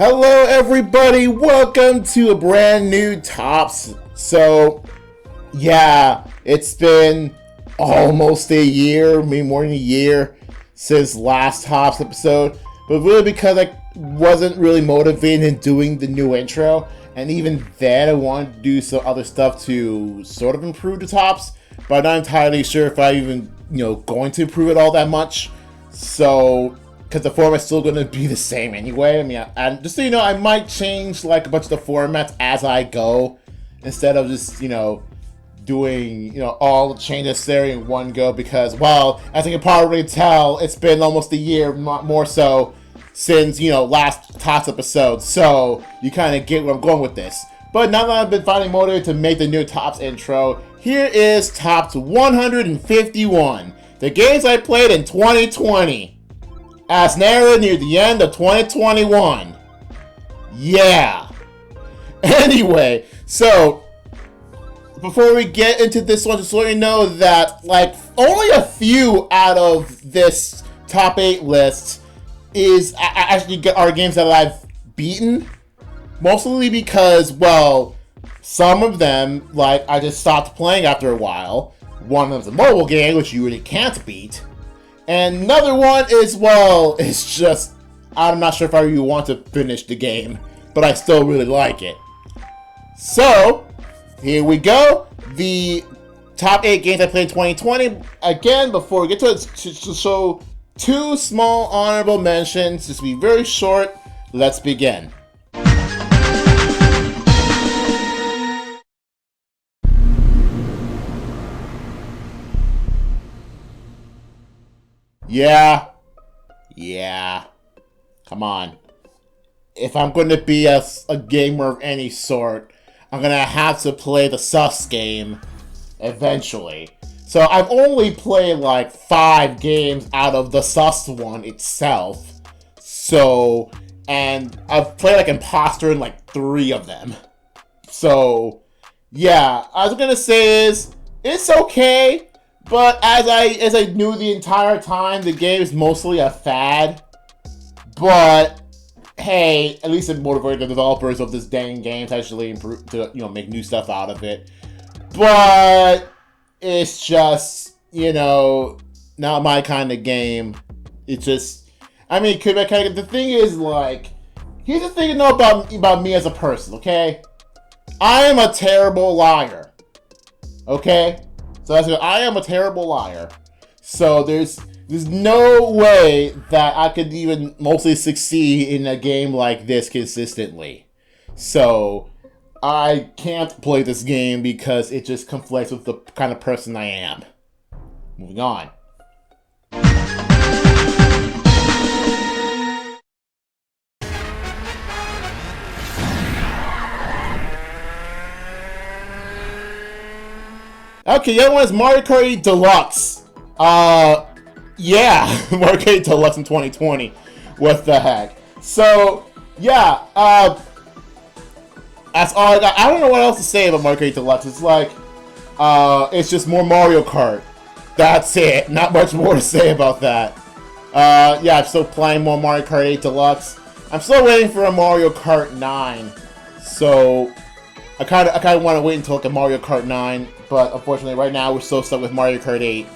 Hello everybody, welcome to a brand new Tops. So, yeah, it's been almost a year, maybe more than a year, since last Tops episode. But really because I wasn't really motivated in doing the new intro. And even then I wanted to do some other stuff to sort of improve the Tops. But I'm not entirely sure if I even, going to improve it all that much. So, because the format's still going to be the same anyway. I mean, and just so you know, I might change like a bunch of the formats as I go, instead of just, doing, all the changes there in one go, because, well, as you can probably tell, it's been almost a year, more so, since, last Tots episode, so you kind of get where I'm going with this. But now that I've been finally motivated to make the new Tops intro, here is Tops 151, the games I played in 2020. As narrated near the end of 2021. Yeah. Anyway, so before we get into this one, just so you know that like only a few out of this top 8 list is actually are games that I've beaten. Mostly because, well, some of them like I just stopped playing after a while. One of them's a mobile game, which you really can't beat. And another one is, well, it's just, I'm not sure if I really want to finish the game, but I still really like it. So, here we go. The top 8 games I played in 2020. Again, before we get to it, to show 2 small honorable mentions. This will be very short. Let's begin. Yeah. Come on. If I'm going to be a gamer of any sort, I'm going to have to play the sus game eventually. So I've only played like 5 games out of the sus one itself. So, and I've played like Imposter in like 3 of them. So, yeah, I was going to say is, it's okay. But as I knew the entire time, the game is mostly a fad. But hey, at least it motivated the developers of this dang game to actually improve, to make new stuff out of it. But it's just not my kind of game. It's just, I mean, the thing is like, here's the thing to know about me as a person. Okay, I am a terrible liar. Okay. So I am a terrible liar. So there's no way that I could even mostly succeed in a game like this consistently. So I can't play this game because it just conflicts with the kind of person I am. Moving on. Okay, the other one is Mario Kart 8 Deluxe. Yeah, Mario Kart 8 Deluxe in 2020. What the heck? So, yeah, that's all I got. I don't know what else to say about Mario Kart 8 Deluxe. It's like, it's just more Mario Kart. That's it. Not much more to say about that. Yeah, I'm still playing more Mario Kart 8 Deluxe. I'm still waiting for a Mario Kart 9. So, I kind of want to wait until like a Mario Kart 9, but unfortunately right now we're still stuck with Mario Kart 8.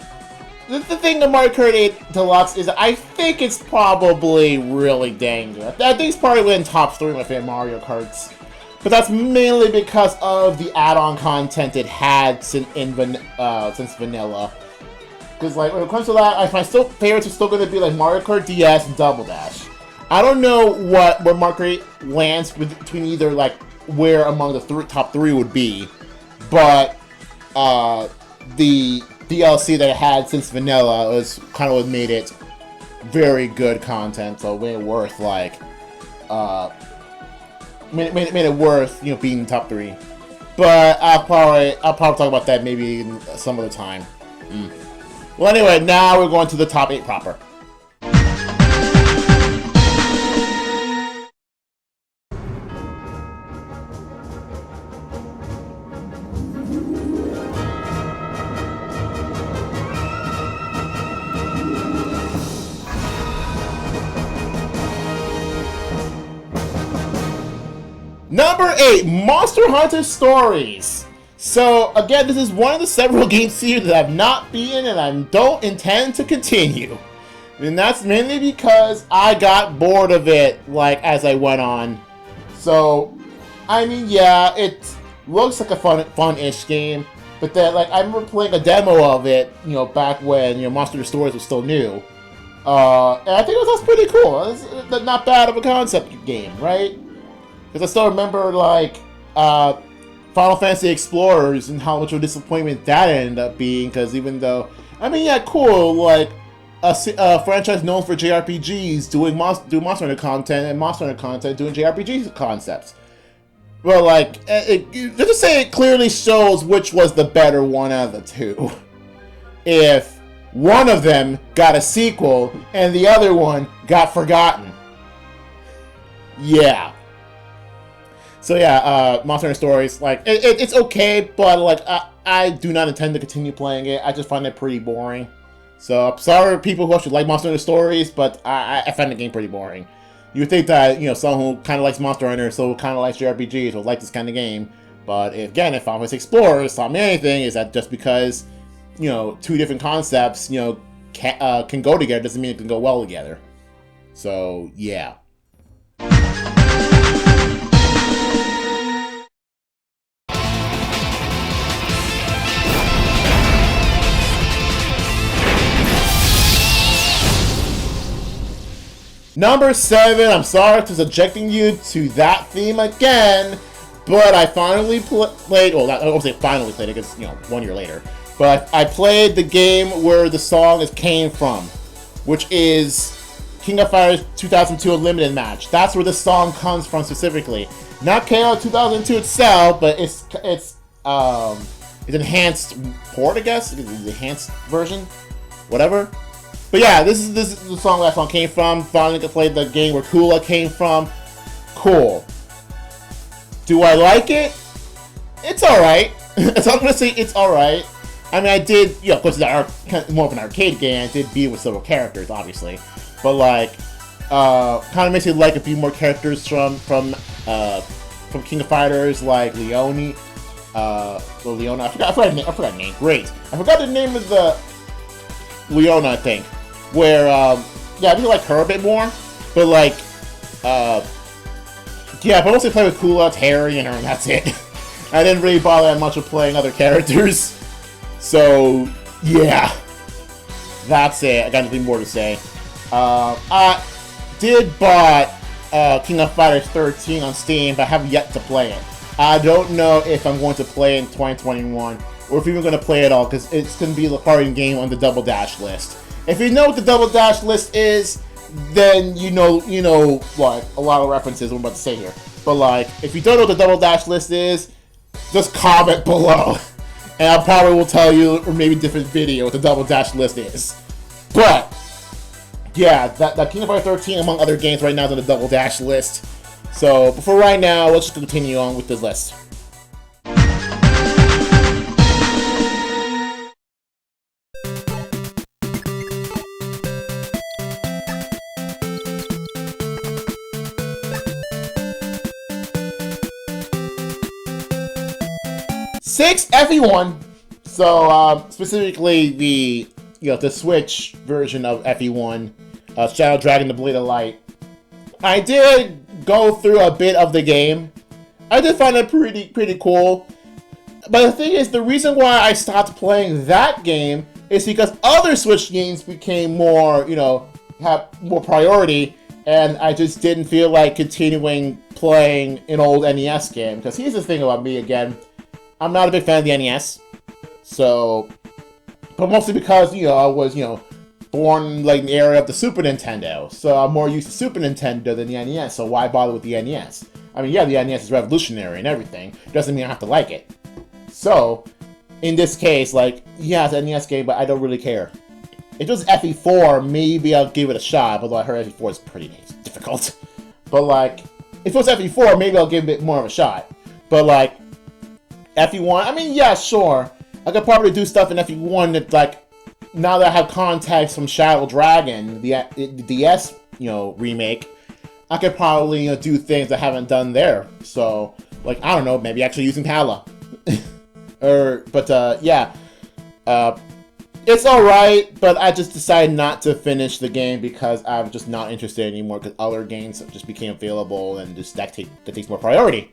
The thing with Mario Kart 8 Deluxe is I think it's probably really dang good. I think it's probably in top 3 of my favorite Mario Karts. But that's mainly because of the add-on content it had since vanilla. Because like when it comes to that, my favorites are still going to be like Mario Kart DS and Double Dash. I don't know where Mario Kart 8 lands between either like where among the top 3 would be, but the DLC that it had since vanilla was kind of what made it very good content, so made it worth like made it worth being in top 3. But I'll probably talk about that maybe some other time. Well, anyway, now we're going to the top 8 proper. Number 8, Monster Hunter Stories. So, again, this is one of the several game series that I've not beaten and I don't intend to continue. And that's mainly because I got bored of it, like, as I went on. So, I mean, yeah, it looks like a fun-ish game. But then, like, I remember playing a demo of it, you know, back when, you know, Monster Hunter Stories was still new. And I think it was pretty cool. It's not bad of a concept game, right? Because I still remember, like, Final Fantasy Explorers and how much of a disappointment that ended up being. Because even though, I mean, yeah, cool, like, a franchise known for JRPGs doing Monster Hunter content and Monster Hunter content doing JRPG concepts. Well, like, let's just say it clearly shows which was the better one out of the two. If one of them got a sequel and the other one got forgotten. Yeah. So yeah, Monster Hunter Stories, like, it's okay, but like, I do not intend to continue playing it. I just find it pretty boring. So I'm sorry people who actually like Monster Hunter Stories, but I find the game pretty boring. You would think that, you know, someone who kind of likes Monster Hunter, so kind of likes JRPGs, would like this kind of game. But again, if Final Fantasy Explorers taught me anything, is that just because, you know, two different concepts, you know, can go together doesn't mean it can go well together. So yeah. Number 7, I'm sorry for subjecting you to that theme again, but I finally played, well, I won't say finally played it, because, you know, 1 year later, but I played the game where the song came from, which is King of Fighters 2002 Unlimited Match. That's where the song comes from specifically. Not KO 2002 itself, but it's enhanced port, I guess, it's the enhanced version, whatever. But yeah, this is the song that song came from. Finally got played the game where Kula came from. Cool. Do I like it? It's alright. So I'm gonna say it's alright. I mean, I did, you know, of course, it's more of an arcade game. I did beat it with several characters, obviously. But like, kind of makes me like a few more characters from King of Fighters, like Leone. Leona. I forgot the name. Great. I forgot the name of the Leona, I think. Where, yeah, I really like her a bit more, but like, yeah, but I mostly play with Kula, Terry, and her, and that's it. I didn't really bother that much with playing other characters, so, yeah, that's it. I got nothing more to say. I did bought King of Fighters 13 on Steam, but I have yet to play it. I don't know if I'm going to play it in 2021, or if I'm even going to play it all, because it's going to be the party game on the Double Dash list. If you know what the Double Dash list is, then you know, like, a lot of references I'm about to say here. But, like, if you don't know what the Double Dash list is, just comment below. And I probably will tell you, or maybe different video, what the Double Dash list is. But, yeah, that King of Fighters 13, among other games right now, is on the Double Dash list. So, but for right now, let's just continue on with this list. Six FE1. So specifically the Switch version of FE1, Shadow Dragon: The Blade of Light. I did go through a bit of the game. I did find it pretty cool. But the thing is, the reason why I stopped playing that game is because other Switch games became more, have more priority, and I just didn't feel like continuing playing an old NES game. Because here's the thing about me again. I'm not a big fan of the NES, so, but mostly because, I was, born like in the era of the Super Nintendo, so I'm more used to Super Nintendo than the NES, so why bother with the NES? I mean, yeah, the NES is revolutionary and everything, doesn't mean I have to like it. So, in this case, like, yeah, it's an NES game, but I don't really care. If it was FE4, maybe I'll give it a shot, although I heard FE4 is pretty difficult. But like, if it was FE4, maybe I'll give it more of a shot. But like, FE1, I mean, yeah, sure. I could probably do stuff in FE1 that, like, now that I have context from Shadow Dragon, the DS, remake, I could probably do things I haven't done there. So, like, I don't know, maybe actually using Pala. Yeah. It's alright, but I just decided not to finish the game because I'm just not interested anymore because other games just became available and just that takes more priority.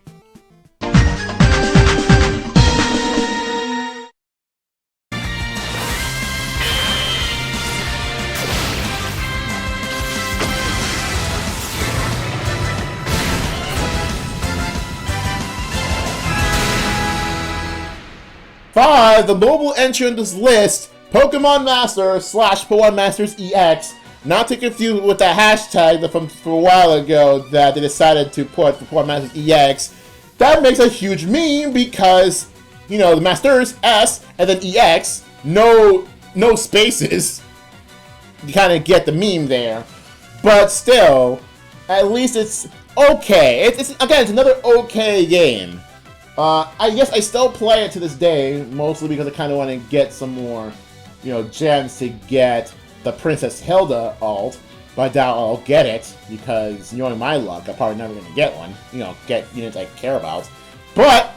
Five, the mobile entry in this list, Pokemon Master / Pokemon Masters EX, not to confuse with that hashtag from a while ago that they decided to put the Pokemon Masters EX. That makes a huge meme because, the Masters S and then EX, no spaces. You kind of get the meme there. But still, at least it's okay. It's another okay game. I guess I still play it to this day, mostly because I kind of want to get some more, gems to get the Princess Hilda alt, but I doubt I'll get it, because knowing my luck, I'm probably never going to get one, get units I care about. But,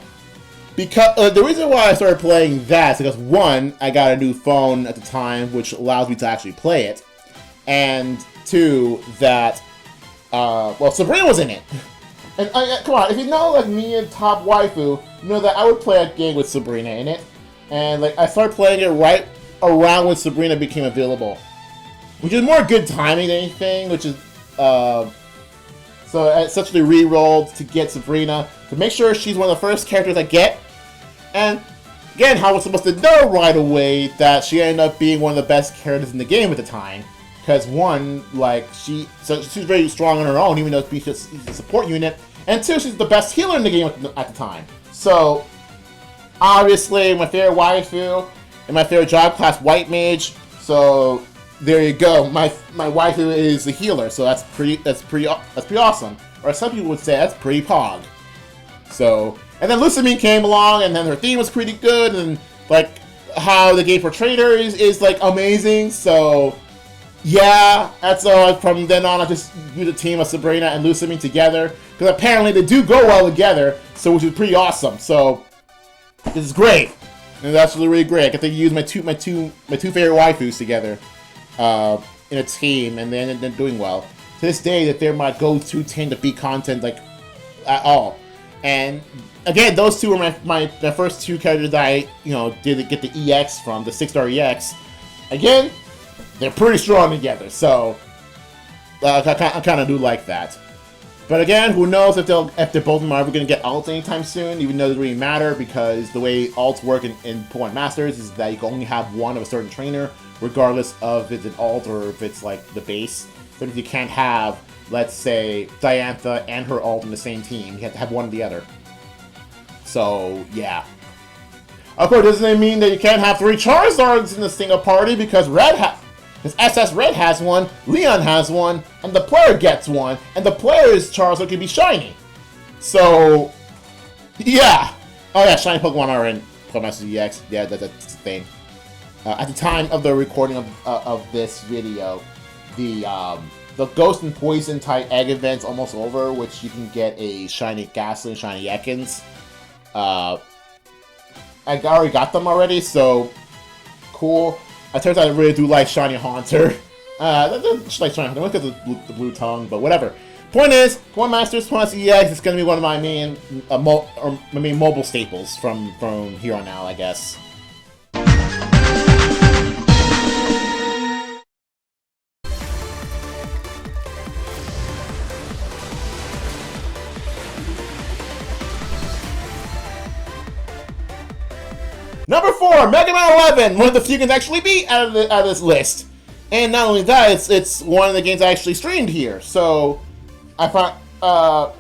because the reason why I started playing that is because, one, I got a new phone at the time, which allows me to actually play it, and two, that, Sabrina was in it. And come on, if you know like me and Top Waifu, you know that I would play a game with Sabrina in it. And like I started playing it right around when Sabrina became available. Which is more good timing than anything, which is so I essentially re-rolled to get Sabrina to make sure she's one of the first characters I get. And again, how I was supposed to know right away that she ended up being one of the best characters in the game at the time. Because one, like, she's very strong on her own, even though she's just a support unit. And two, she's the best healer in the game at the time. So, obviously, my favorite waifu and my favorite job class, White Mage. So, there you go. My waifu is the healer, so that's pretty awesome. Or some people would say that's pretty pog. So, and then Lucamine came along, and then her theme was pretty good, and like how the game portrayed her is like amazing. So. Yeah, that's from then on I just use a team of Sabrina and Lucamine together, because apparently they do go well together, so which is pretty awesome. So this is great, and that's really great. I get to use my two favorite waifus together in a team, and they're doing well. To this day, that they're my go-to team to beat content like at all. And again, those two were my first two characters that I did get the EX from, the 6-star EX. Again. They're pretty strong together, so I kind of do like that. But again, who knows if both of them are ever going to get ults anytime soon, even though it doesn't really matter, because the way ults work in Pokemon Masters is that you can only have one of a certain trainer, regardless of if it's an alt or if it's like the base. But if you can't have, let's say, Diantha and her alt in the same team, you have to have one or the other. So, yeah. Of course, doesn't it mean that you can't have 3 Charizards in a single party, because SS Red has one, Leon has one, and the player gets one, and the player's Charizard can be shiny. So, yeah. Oh yeah, shiny Pokemon are in Pokemon Masters EX. Yeah, that's the thing. At the time of the recording of this video, the Ghost and Poison type egg event's almost over, which you can get a shiny Gastly and shiny Ekans. I already got them already, so cool. It turns out I really do like Shiny Haunter. Just like Shiny Haunter, look at the blue tongue, but whatever. Point is, Pokemon Masters EX is going to be one of my main mobile staples from here on out, I guess. Number 4, Mega Man 11, one of the few games actually beat out of this list. And not only that, it's one of the games I actually streamed here. So, I thought, I'll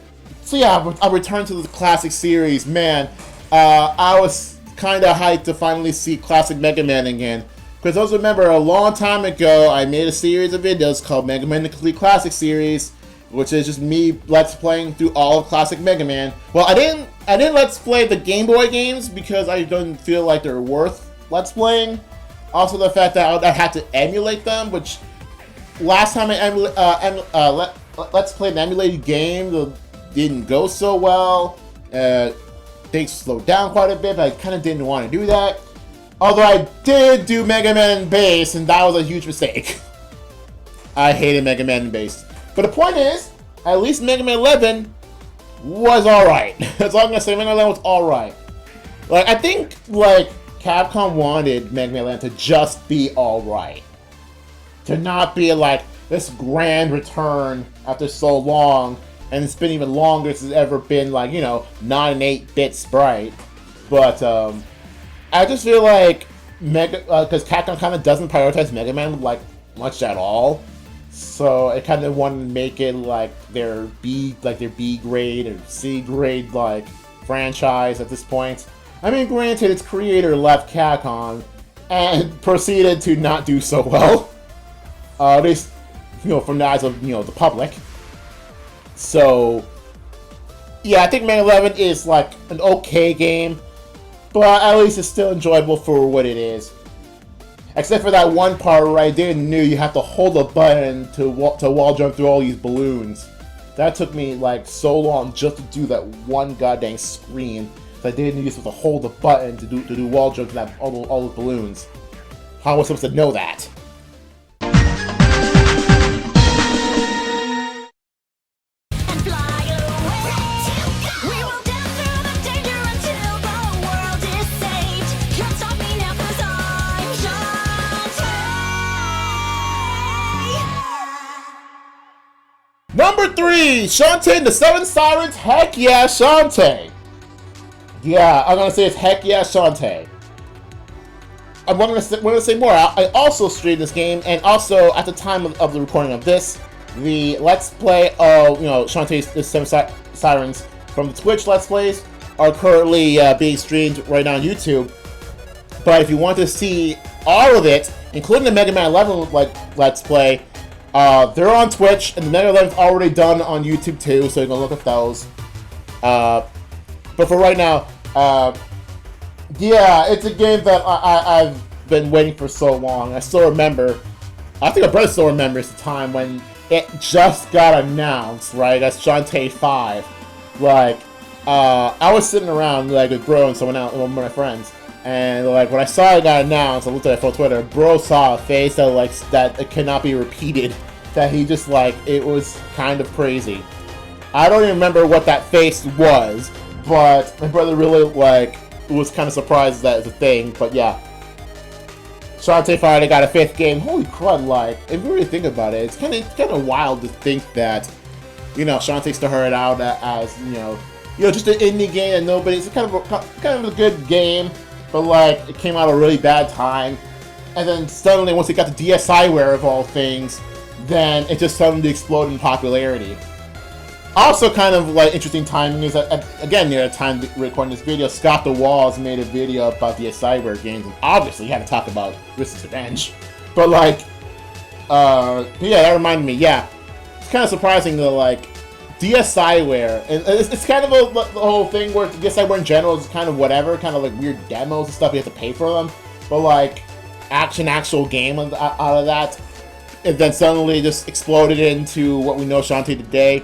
return to the classic series. Man, I was kind of hyped to finally see classic Mega Man again. Because those remember, a long time ago, I made a series of videos called Mega Man The Complete Classic Series, which is just me let's playing through all of classic Mega Man. Well, I didn't let's play the Game Boy games because I don't feel like they're worth let's playing. Also, the fact that I had to emulate them, which last time I Let's Play an emulated game that didn't go so well. Things slowed down quite a bit, but I kind of didn't want to do that. Although I did do Mega Man Base, and that was a huge mistake. I hated Mega Man Base. But the point is, at least Mega Man 11 was alright. That's all I'm gonna say. Mega Man 11 was alright. Like, I think, like, Capcom wanted Mega Man 11 to just be alright. To not be, like, this grand return after so long, and it's been even longer since it's ever been, like, you know, not an 8-bit sprite. But, I just feel like because Capcom kind of doesn't prioritize Mega Man, like, much at all. So it kind of wanted to make it like their B grade or C grade like franchise at this point. I mean, granted, its creator left Capcom and proceeded to not do so well. At least, you know, from the eyes of, you know, the public. So yeah, I think Mega 11 is like an okay game, but at least it's still enjoyable for what it is. Except for that one part where I didn't know you have to hold a button to wall jump through all these balloons. That took me like so long just to do that one goddamn screen. That I didn't know you supposed to hold a button to do wall jumps to that all those balloons. How was I supposed to know that? Number 3, Shantae and the Seven Sirens. Heck yeah, Shantae. Yeah, I'm gonna say it's heck yeah, Shantae. I'm gonna say more. I also streamed this game, and also at the time of the recording of this, the Let's Play of Shantae's the Seven Sirens from the Twitch Let's Plays are currently being streamed right now on YouTube. But if you want to see all of it, including the Mega Man 11 Let's Play, they're on Twitch, and the Mega 11's already done on YouTube too, so you can look at those. But for right now, yeah, it's a game that I've been waiting for so long. I still remember, I think my brother still remembers the time when it just got announced, right? That's Shantae 5. Like, I was sitting around, like, with Bro and someone else, one of my friends, and, like, when I saw it got announced, I looked at it on Twitter, Bro saw a face that, like, that it cannot be repeated. That he just, like, it was kind of crazy. I don't even remember what that face was, but my brother really, like, was kind of surprised that it's a thing, but yeah. Shantae finally got a 5th game. Holy crud, like, if you really think about it, it's kind of wild to think that, you know, Shantae started out as, you know, just an indie game and nobody's kind of a good game, but, like, it came out at a really bad time. And then suddenly, once it got the DSiWare of all things, then it just suddenly exploded in popularity. Also, kind of like interesting timing is that, again, near the time recording this video, Scott the Walls made a video about the DSiWare games, and obviously he had to talk about Risk's Revenge. But like, yeah, that reminded me. Yeah, it's kind of surprising that like DSiWare, and it's kind of the whole thing where DSiWare in general is kind of whatever, kind of like weird demos and stuff. You have to pay for them, but like actual game out of that. And then suddenly just exploded into what we know Shantae today.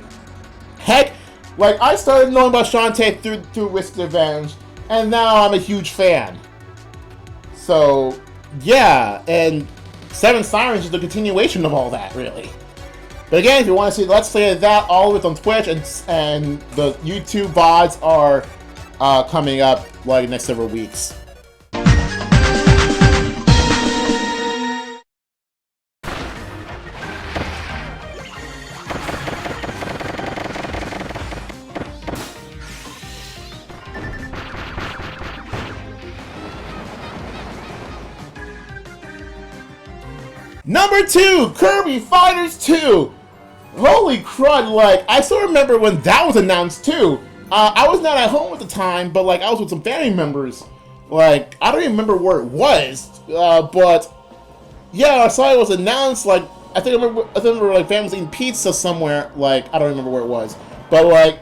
Heck, like, I started knowing about Shantae through Risk's Revenge, and now I'm a huge fan. So, yeah, and Seven Sirens is the continuation of all that, really. But again, if you want to see Let's Play of that, all of it's on Twitch, and the YouTube VODs are coming up, like, next several weeks. Number 2, Kirby Fighters 2! Holy crud, like, I still remember when that was announced too. I was not at home at the time, but like, I was with some family members. Like, I don't even remember where it was, but yeah, I saw it was announced, like, I think I remember like families eating pizza somewhere, like, I don't remember where it was. But like,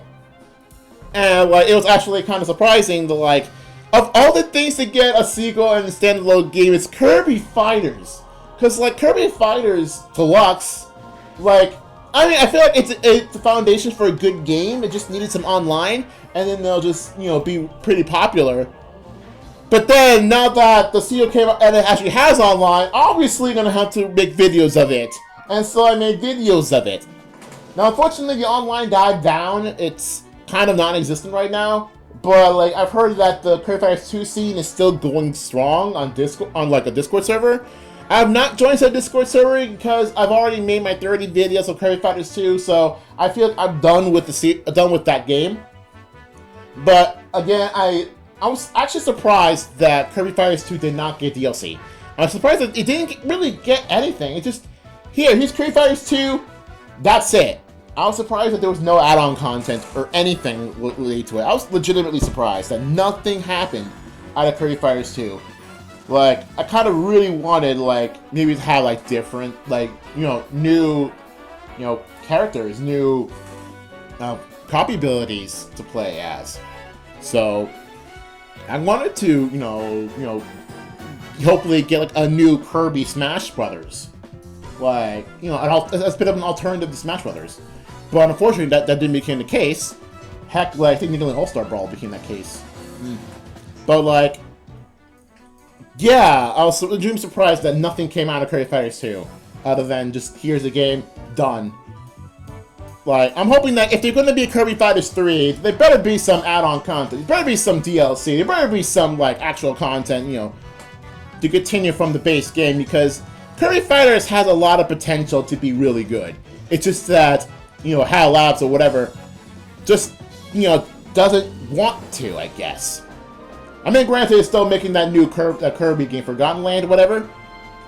and like, it was actually kind of surprising that like, of all the things to get a sequel and a standalone game, it's Kirby Fighters. Because, like, Kirby Fighters Deluxe, like, I mean, I feel like it's the foundation for a good game. It just needed some online, and then they'll just, you know, be pretty popular. But then, now that the sequel came out and it actually has online, obviously gonna have to make videos of it. And so I made videos of it. Now, unfortunately, the online died down. It's kind of non-existent right now. But, like, I've heard that the Curry Fighters 2 scene is still going strong on Discord, on, like, a Discord server. I have not joined the Discord server because I've already made my 30 videos of Curry Fighters 2, so I feel like I'm done with that game. But, again, I was actually surprised that Kirby Fighters 2 did not get DLC. I was surprised that it didn't really get anything. It just, here's Kirby Fighters 2, that's it. I was surprised that there was no add-on content or anything related to it. I was legitimately surprised that nothing happened out of Kirby Fighters 2. Like, I kind of really wanted, like, maybe to have, like, different, like, you know, new, you know, characters, new copy abilities to play as. So I wanted to, you know, hopefully get like a new Kirby Smash Brothers, like, you know, as a bit of an alternative to Smash Brothers. But unfortunately, that didn't become the case. Heck, like, I think Nickelodeon All-Star Brawl became that case. But like, yeah, I was legitimately surprised that nothing came out of Kirby Fighters 2, other than just here's the game, done. Like, I'm hoping that if they're going to be a Kirby Fighters 3, there better be some add-on content. There better be some DLC. There better be some, like, actual content, you know, to continue from the base game, because Kirby Fighters has a lot of potential to be really good. It's just that, you know, HAL Labs or whatever just, you know, doesn't want to, I guess. I mean, granted, it's still making that new Kirby game, Forgotten Land or whatever.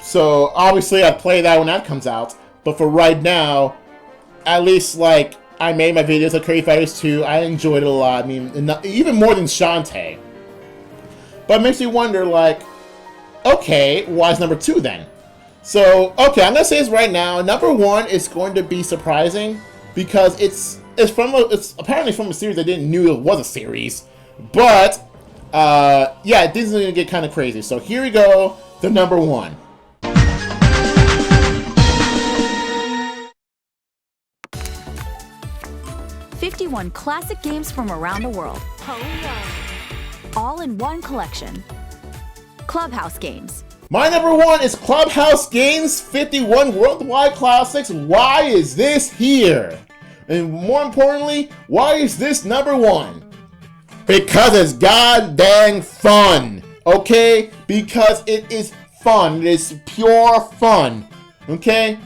So, obviously, I'd play that when that comes out. But for right now, at least, like, I made my videos of Kirby Fighters 2. I enjoyed it a lot. I mean, even more than Shantae. But it makes me wonder, like, okay, why is number 2 then? So, okay, I'm gonna say this right now. Number 1 is going to be surprising because it's apparently from a series I didn't knew it was a series. But yeah, this is gonna get kind of crazy. So here we go. The number 1. 51 classic games from around the world. Oh, yeah. All in one collection. Clubhouse Games. My number 1 is Clubhouse Games 51 Worldwide Classics. Why is this here? And more importantly, why is this number 1? Because it's god dang fun. Okay? Because it is fun. It is pure fun. Okay?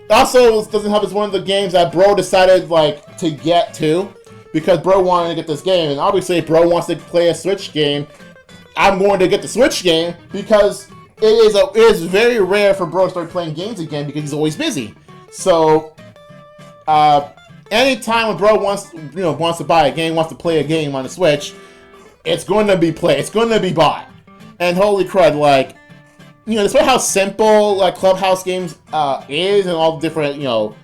Also, doesn't help, it's one of the games that Bro decided, like, to get to. Because Bro wanted to get this game. And obviously, if Bro wants to play a Switch game, I'm going to get the Switch game. Because it is very rare for Bro to start playing games again because he's always busy. So, anytime when Bro wants to buy a game, wants to play a game on the Switch, it's going to be played. It's going to be bought. And holy crud, like, you know, despite how simple like Clubhouse Games is and all the different, you know,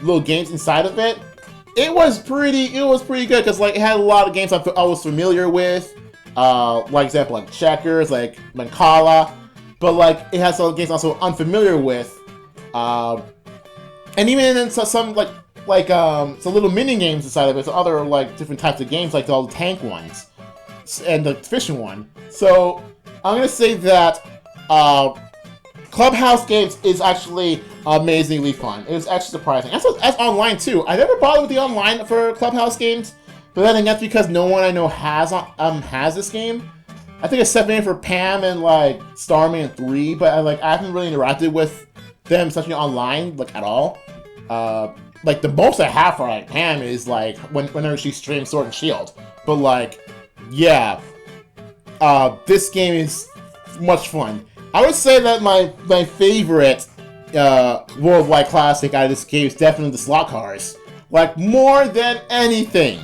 little games inside of it, it was pretty good because like it had a lot of games I was familiar with, like example like checkers, like Mancala, but like it has some games also unfamiliar with, and even some some little mini games inside of it, so other like different types of games like all the tank ones and the fishing one. So I'm gonna say that Clubhouse Games is actually amazingly fun. It was actually surprising. That's online too. I never bothered with the online for Clubhouse Games, but then that's because no one I know has this game. I think it's 7 for Pam and like Starman 3, but I haven't really interacted with them especially online like at all. Like the most I have for like Pam is like whenever she streams Sword and Shield. But like, yeah, this game is much fun. I would say that my favorite worldwide classic out of this game is definitely the slot cars. Like, more than anything.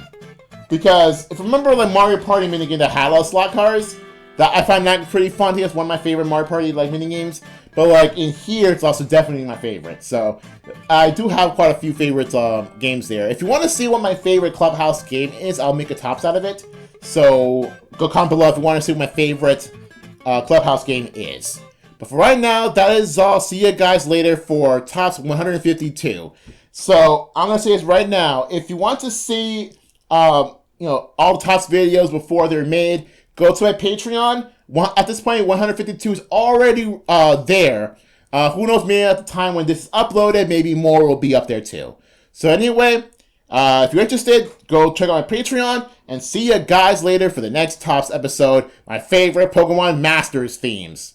Because, if you remember like Mario Party minigame that had a lot of slot cars, that I find that pretty fun. I think that's one of my favorite Mario Party like minigames. But like, in here, it's also definitely my favorite. So, I do have quite a few favorite games there. If you want to see what my favorite Clubhouse game is, I'll make a tops out of it. So, go comment below if you want to see what my favorite Clubhouse game is. But for right now, that is all. See you guys later for Tops 152. So I'm gonna say this right now. If you want to see, all the Topps videos before they're made, go to my Patreon. At this point, 152 is already there. Who knows? Maybe at the time when this is uploaded, maybe more will be up there too. So anyway, if you're interested, go check out my Patreon and see you guys later for the next Topps episode. My favorite Pokemon Masters themes.